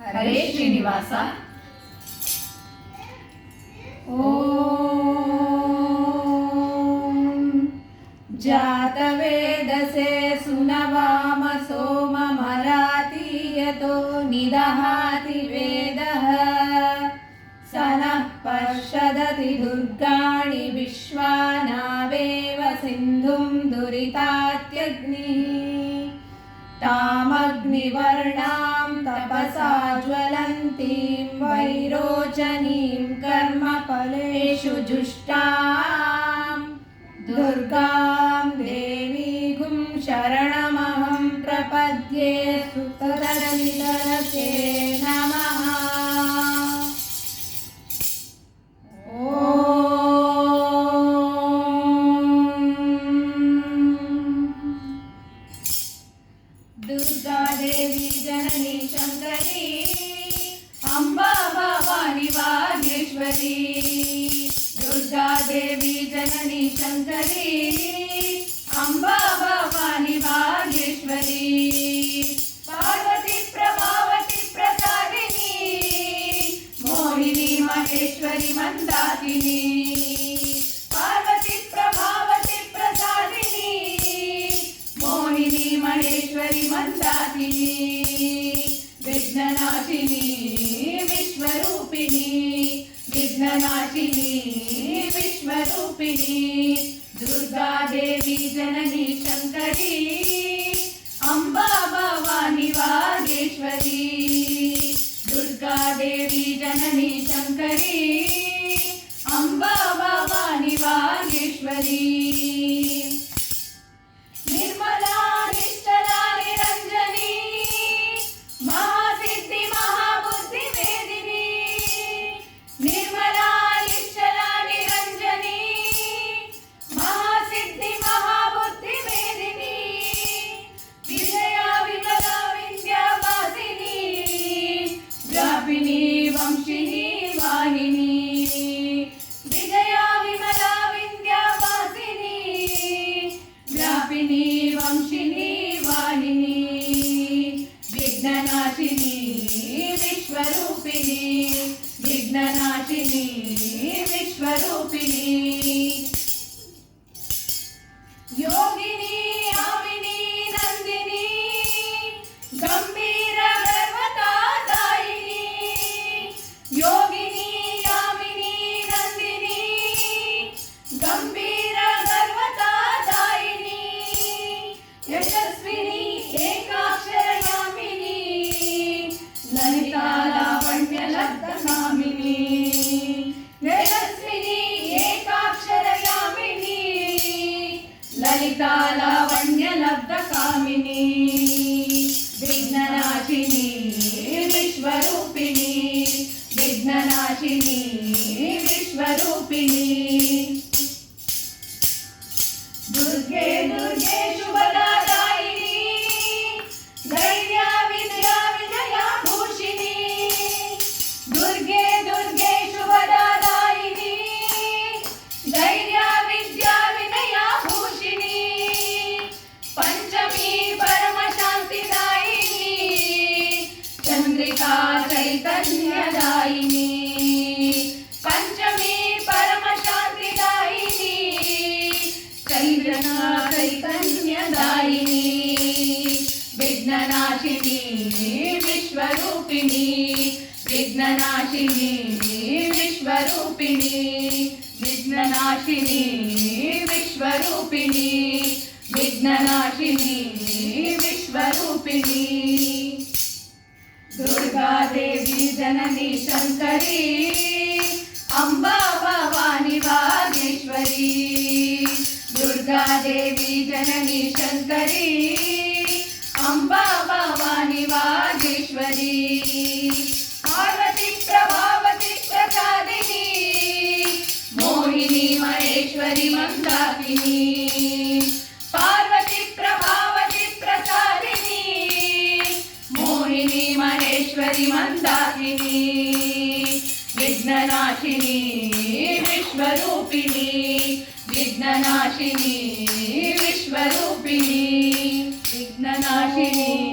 हरे श्रीनिवास। ओम जातवेदसे सुनवाम सोममराति यतो निदहाति वेदः सनः पश्यदति दुर्गाणि विश्वानावेव सिन्धुं दुरितात्यग्निः तामग्निवर्णां तपसा ज्वलन्तीं वैरोचनीं कर्मफलेषु जुष्टां दुर्गां देवीगुं शरणमहं प्रपद्ये सुतरनितरसे नमः। दुर्गा देवी जननी शंकरी अम्बा भवानी वागेश्वरी। दुर्गा देवी जननी शंकरी अम्बा भवानी वागेश्वरी। पार्वती प्रभावती प्रसादिनी मोहिनी महेश्वरी मंदाकिनी। पार्वती प्रभावती प्रसादिनी मोहिनी महेश्वरी मंदाकिनी। विघ्ननाशिनी विश्वरूपिणी विघ्ननाशिनी विश्वरूपिणी। दुर्गा देवी जननी शंकरी अम्बा भवानी वागेश्वरी। दुर्गा देवी जननी शंकरी अम्बा भवानी वागेश्वरी। निर्मला निश्चला निरंजनी महासिद्धि महाबुद्धि वेदिनी। निर्मला निश्चला निरंजनी महासिद्धि महाबुद्धि वेदिनी। विजया विमला विद्यावासिनी व्यापिनी वंशिनी वाहिनी। विजया विमला विद्यावासिनी व्यापिनी वंशिनी वाहिनी। विघ्ननाशिनी विश्वरूपिणी विघ्ननाशिनी विश्वरूपिणी। योगिनी यामिनी नंदिनी गंभीर गर्वतादायिनी। योगिनी यामिनी नंदिनी गंभीर गर्वतादायिनी। यशस्विनी एकाक्षरयामिनी ललिता लावण्य लब्धकामिनी। यशस्विनी एकाक्षरयामिनी ललिता लावण्य लब्धकामिनी। विघ्ननाशिनी विश्वरूपिणी विघ्ननाशिनी विश्वरूपिणी। दुर्गे दुर्गे शुभदायिनी धैर्य विद्या विजया भूषिणी। दुर्गे दुर्गे शुभदायिनी धैर्य विद्या विनया भूषिणी। पंचमी परम शांतिदायिनी चंद्रिका चैतन्यदायिनी। पंचमी परम शांतिदायिनी चैतन्यदायिनी। विघ्ननाशिनी विश्वरूपिणी विघ्ननाशिनी विश्वरूपिणी विघ्ननाशिनी विश्वरूपिणी विघ्ननाशिनी विश्वरूपिणी। दुर्गा देवी जननी शंकरी अम्बा भवानी वागेश्वरी। दुर्गा देवी जननी शंकरी अम्बा भवानी वागेश्वरी। पार्वती प्रभावती प्रसादिनी मोहिनी महेश्वरी मंदाकिनी। पार्वती प्रभावती प्रसादिनी मोहिनी महेश्वरी मंदाकिनी। विघ्ननाशिनी विश्वरूपिणी विघ्ननाशिनी विश्वरूपिणी विघ्ननाशिनी।